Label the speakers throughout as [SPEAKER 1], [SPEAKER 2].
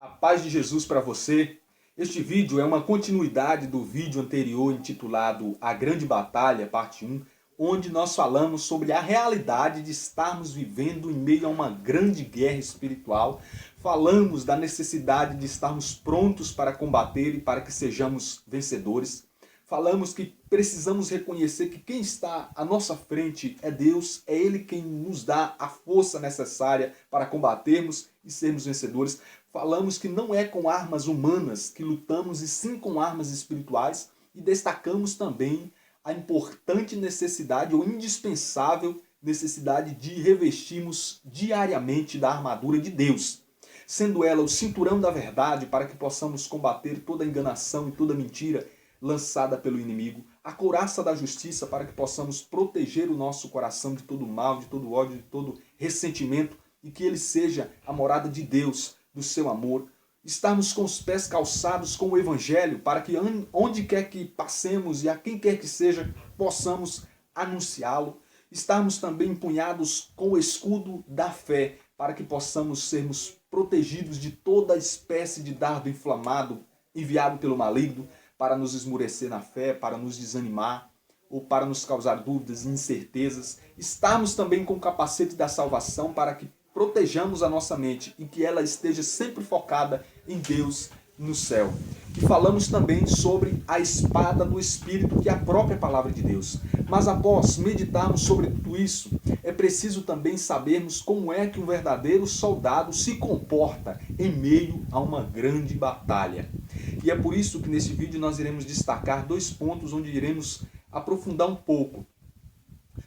[SPEAKER 1] A paz de Jesus para você. Este vídeo é uma continuidade do vídeo anterior intitulado A Grande Batalha, parte 1, onde nós falamos sobre a realidade de estarmos vivendo em meio a uma grande guerra espiritual. Falamos da necessidade de estarmos prontos para combater e para que sejamos vencedores. Falamos que precisamos reconhecer que quem está à nossa frente é Deus, é Ele quem nos dá a força necessária para combatermos e sermos vencedores. Falamos que não é com armas humanas que lutamos e sim com armas espirituais, e destacamos também a importante necessidade ou indispensável necessidade de revestirmos diariamente da armadura de Deus, sendo ela o cinturão da verdade para que possamos combater toda enganação e toda mentira lançada pelo inimigo, a couraça da justiça para que possamos proteger o nosso coração de todo mal, de todo ódio, de todo ressentimento, e que ele seja a morada de Deus, do seu amor. Estarmos com os pés calçados com o Evangelho, para que onde quer que passemos e a quem quer que seja, possamos anunciá-lo. Estarmos também empunhados com o escudo da fé, para que possamos sermos protegidos de toda espécie de dardo inflamado enviado pelo maligno, para nos esmurecer na fé, para nos desanimar, ou para nos causar dúvidas e incertezas. Estarmos também com o capacete da salvação, para que protejamos a nossa mente e que ela esteja sempre focada em Deus no céu. E falamos também sobre a espada do Espírito, que é a própria palavra de Deus. Mas após meditarmos sobre tudo isso, é preciso também sabermos como é que um verdadeiro soldado se comporta em meio a uma grande batalha. E é por isso que nesse vídeo nós iremos destacar dois pontos onde iremos aprofundar um pouco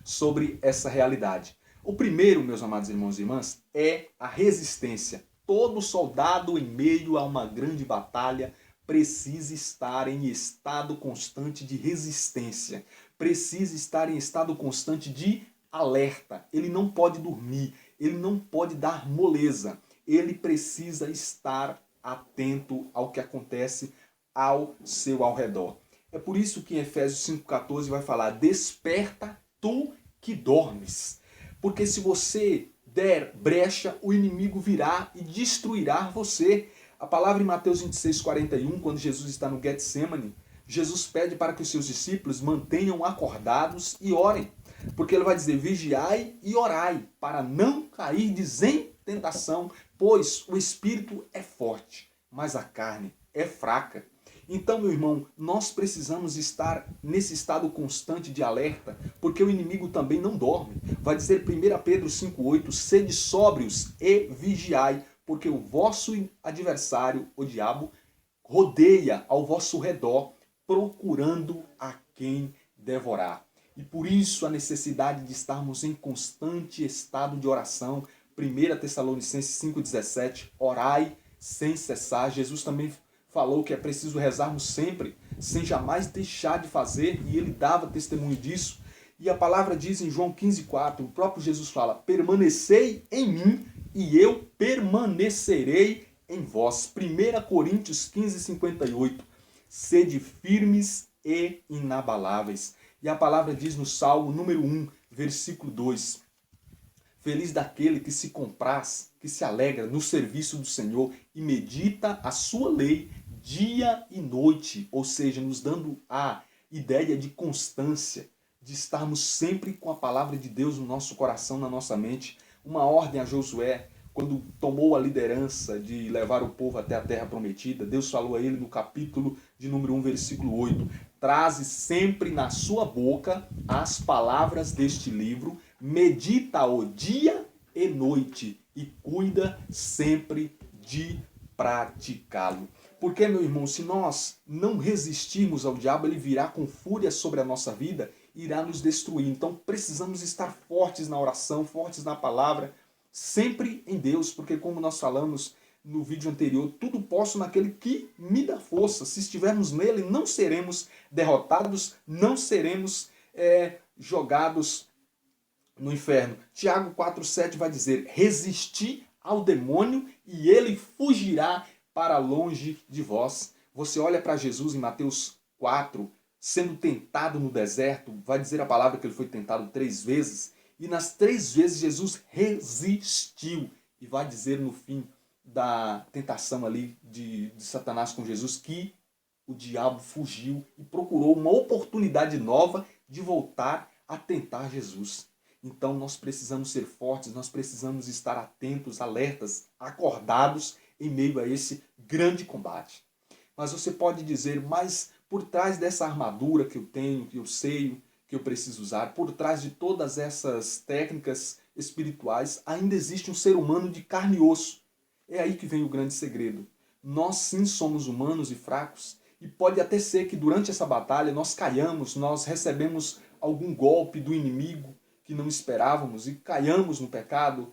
[SPEAKER 1] sobre essa realidade. O primeiro, meus amados irmãos e irmãs, é a resistência. Todo soldado em meio a uma grande batalha precisa estar em estado constante de resistência. Precisa estar em estado constante de alerta. Ele não pode dormir, ele não pode dar moleza. Ele precisa estar atento ao que acontece ao seu ao redor. É por isso que em Efésios 5,14 vai falar: desperta tu que dormes. Porque se você der brecha, o inimigo virá e destruirá você. A palavra em Mateus 26,41, quando Jesus está no Getsemane, Jesus pede para que os seus discípulos mantenham acordados e orem. Porque ele vai dizer: vigiai e orai, para não cairdes em tentação, pois o espírito é forte, mas a carne é fraca. Então, meu irmão, nós precisamos estar nesse estado constante de alerta, porque o inimigo também não dorme. Vai dizer 1 Pedro 5,8, sede sóbrios e vigiai, porque o vosso adversário, o diabo, rodeia ao vosso redor, procurando a quem devorar. E por isso a necessidade de estarmos em constante estado de oração. 1 Tessalonicenses 5,17, orai sem cessar. Jesus também falou que é preciso rezarmos sempre, sem jamais deixar de fazer, e ele dava testemunho disso. E a palavra diz em João 15,4, o próprio Jesus fala: permanecei em mim e eu permanecerei em vós. 1 Coríntios 15,58, sede firmes e inabaláveis. E a palavra diz no Salmo número 1, versículo 2, feliz daquele que se compraz, que se alegra no serviço do Senhor e medita a sua lei dia e noite, ou seja, nos dando a ideia de constância, de estarmos sempre com a palavra de Deus no nosso coração, na nossa mente. Uma ordem a Josué, quando tomou a liderança de levar o povo até a terra prometida, Deus falou a ele no capítulo de número 1, versículo 8, traze sempre na sua boca as palavras deste livro, medita-o dia e noite e cuida sempre de praticá-lo. Porque, meu irmão, se nós não resistirmos ao diabo, ele virá com fúria sobre a nossa vida e irá nos destruir. Então precisamos estar fortes na oração, fortes na palavra, sempre em Deus, porque como nós falamos no vídeo anterior, tudo posso naquele que me dá força. Se estivermos nele, não seremos derrotados, não seremos jogados no inferno. Tiago 4,7 vai dizer: resisti ao demônio e ele fugirá para longe de vós. Você olha para Jesus em Mateus 4, sendo tentado no deserto, vai dizer a palavra que ele foi tentado 3 vezes, e nas 3 vezes Jesus resistiu. E vai dizer no fim da tentação ali de Satanás com Jesus, que o diabo fugiu e procurou uma oportunidade nova de voltar a tentar Jesus. Então nós precisamos ser fortes, nós precisamos estar atentos, alertas, acordados em meio a esse grande combate. Mas você pode dizer, mas por trás dessa armadura que eu tenho, que eu sei, que eu preciso usar, por trás de todas essas técnicas espirituais, ainda existe um ser humano de carne e osso. É aí que vem o grande segredo. Nós sim somos humanos e fracos, e pode até ser que durante essa batalha nós caiamos, nós recebemos algum golpe do inimigo que não esperávamos e caiamos no pecado,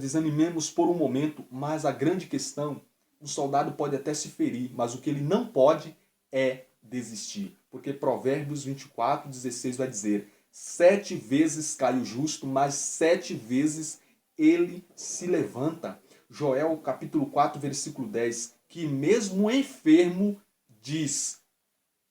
[SPEAKER 1] desanimemos por um momento, mas a grande questão, o soldado pode até se ferir, mas o que ele não pode é desistir. Porque Provérbios 24:16 vai dizer: 7 vezes cai o justo, mas 7 vezes ele se levanta. Joel capítulo 4, versículo 10, que mesmo enfermo diz: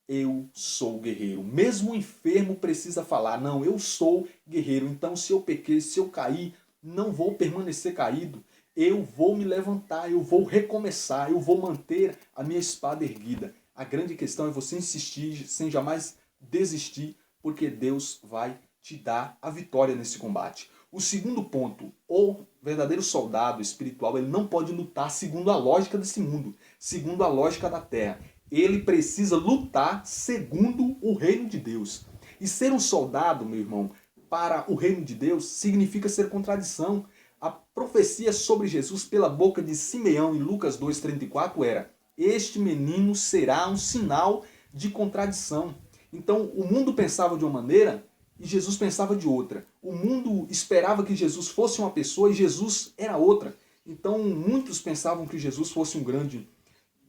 [SPEAKER 1] eu sou guerreiro. Mesmo o enfermo precisa falar: não, eu sou guerreiro. Então se eu pequei, se eu cair, não vou permanecer caído. Eu vou me levantar, eu vou recomeçar, eu vou manter a minha espada erguida. A grande questão é você insistir sem jamais desistir, porque Deus vai te dar a vitória nesse combate. O segundo ponto, o verdadeiro soldado espiritual, ele não pode lutar segundo a lógica desse mundo, segundo a lógica da terra. Ele precisa lutar segundo o reino de Deus. E ser um soldado, meu irmão, para o reino de Deus, significa ser contradição. A profecia sobre Jesus pela boca de Simeão em Lucas 2,34 era: este menino será um sinal de contradição. Então o mundo pensava de uma maneira e Jesus pensava de outra. O mundo esperava que Jesus fosse uma pessoa e Jesus era outra. Então muitos pensavam que Jesus fosse um grande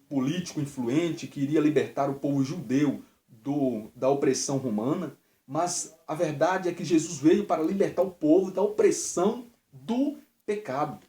[SPEAKER 1] político influente que iria libertar o povo judeu da opressão romana, mas a verdade é que Jesus veio para libertar o povo da opressão do pecado.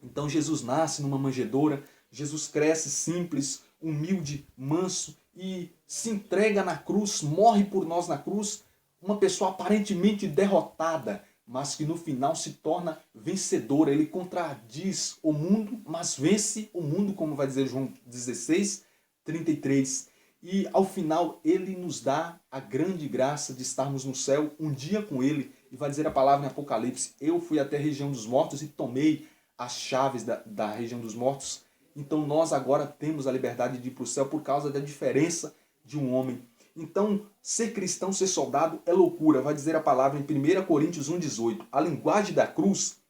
[SPEAKER 1] Então Jesus nasce numa manjedoura, Jesus cresce simples, humilde, manso e se entrega na cruz, morre por nós na cruz, uma pessoa aparentemente derrotada, mas que no final se torna vencedora. Ele contradiz o mundo, mas vence o mundo, como vai dizer João 16:33. E ao final ele nos dá a grande graça de estarmos no céu um dia com ele. E vai dizer a palavra em Apocalipse: eu fui até a região dos mortos e tomei as chaves da região dos mortos. Então nós agora temos a liberdade de ir para o céu por causa da diferença de um homem. Então, ser cristão, ser soldado é loucura. Vai dizer a palavra em 1 Coríntios 1,18. A linguagem da cruz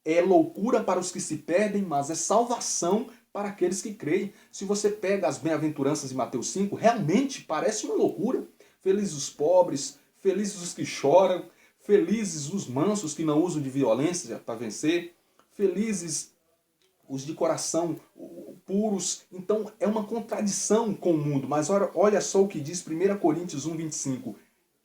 [SPEAKER 1] é loucura para os que se perdem, mas é salvação para aqueles que creem. Se você pega as bem-aventuranças de Mateus 5, realmente parece uma loucura. Felizes os pobres, felizes os que choram, felizes os mansos que não usam de violência para vencer, felizes os de coração puros. Então é uma contradição com o mundo. Mas olha só o que diz 1 Coríntios 1,25.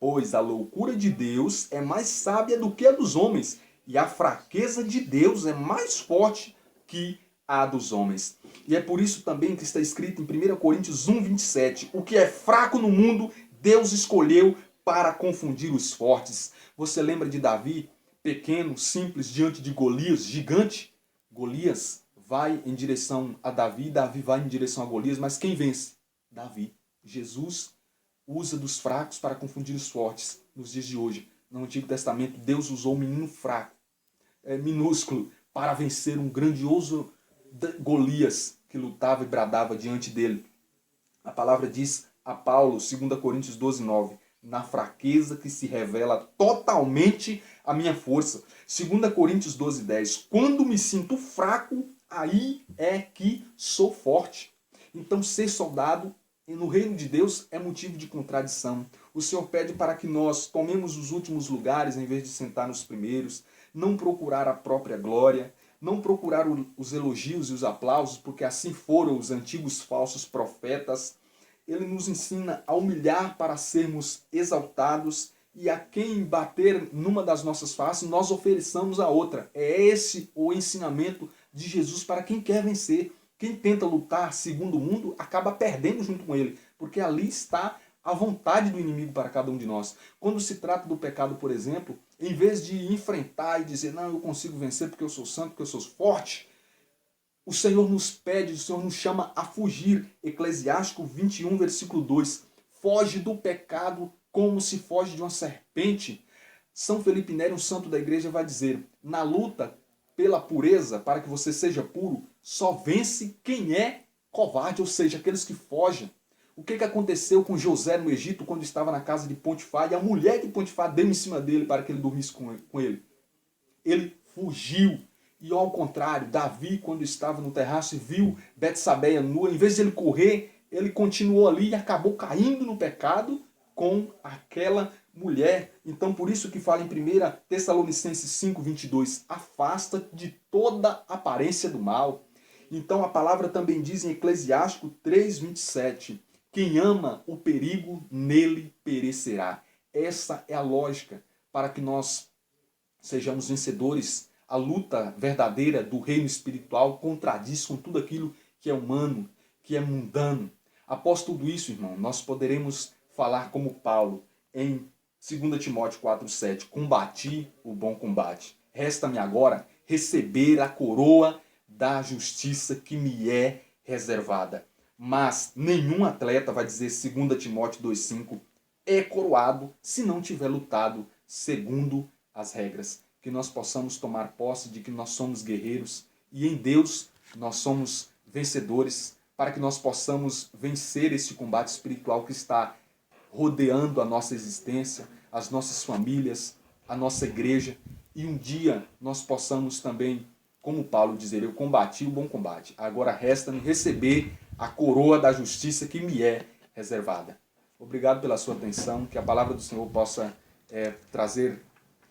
[SPEAKER 1] Pois a loucura de Deus é mais sábia do que a dos homens, e a fraqueza de Deus é mais forte que a dos homens. E é por isso também que está escrito em 1 Coríntios 1,27. O que é fraco no mundo, Deus escolheu para confundir os fortes. Você lembra de Davi, pequeno, simples, diante de Golias, gigante? Golias vai em direção a Davi, Davi vai em direção a Golias, mas quem vence? Davi. Jesus usa dos fracos para confundir os fortes nos dias de hoje. No Antigo Testamento, Deus usou um menino fraco, minúsculo, para vencer um grandioso Golias que lutava e bradava diante dele. A palavra diz a Paulo, 2 Coríntios 12:9, na fraqueza que se revela totalmente a minha força. 2 Coríntios 12:10, quando me sinto fraco, aí é que sou forte. Então ser soldado no reino de Deus é motivo de contradição. O Senhor pede para que nós tomemos os últimos lugares em vez de sentar nos primeiros, não procurar a própria glória, não procurar os elogios e os aplausos, porque assim foram os antigos falsos profetas. Ele nos ensina a humilhar para sermos exaltados, e a quem bater numa das nossas faces, nós ofereçamos a outra. É esse o ensinamento de Jesus para quem quer vencer. Quem tenta lutar segundo o mundo acaba perdendo junto com ele, porque ali está a vontade do inimigo para cada um de nós. Quando se trata do pecado, por exemplo, em vez de enfrentar e dizer, não, eu consigo vencer porque eu sou santo, porque eu sou forte, O Senhor nos pede, o Senhor nos chama a fugir. Eclesiástico 21, versículo 2. Foge do pecado como se foge de uma serpente. São Felipe Neri, um santo da igreja, vai dizer: na luta pela pureza, para que você seja puro, só vence quem é covarde, ou seja, aqueles que fogem. O que aconteceu com José no Egito quando estava na casa de Potifar e a mulher de Potifar deu em cima dele para que ele dormisse com ele? Ele fugiu. E ao contrário, Davi, quando estava no terraço e viu Betsabeia nua, em vez de ele correr, ele continuou ali e acabou caindo no pecado com aquela mulher. Então por isso que fala em 1 Tessalonicenses 5:22, afasta de toda aparência do mal. Então a palavra também diz em Eclesiástico 3:27, quem ama o perigo, nele perecerá. Essa é a lógica para que nós sejamos vencedores. A luta verdadeira do reino espiritual contradiz com tudo aquilo que é humano, que é mundano. Após tudo isso, irmão, nós poderemos falar como Paulo em 2 Timóteo 4:7, combati o bom combate. Resta-me agora receber a coroa da justiça que me é reservada. Mas nenhum atleta, vai dizer 2 Timóteo 2:5, é coroado se não tiver lutado segundo as regras. Que nós possamos tomar posse de que nós somos guerreiros e em Deus nós somos vencedores, para que nós possamos vencer esse combate espiritual que está rodeando a nossa existência, as nossas famílias, a nossa igreja, e um dia nós possamos também, como Paulo dizer, eu combati o bom combate, agora resta-me receber a coroa da justiça que me é reservada. Obrigado pela sua atenção, que a palavra do Senhor possa trazer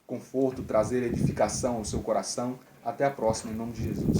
[SPEAKER 1] conforto, trazer edificação ao seu coração. Até a próxima, em nome de Jesus.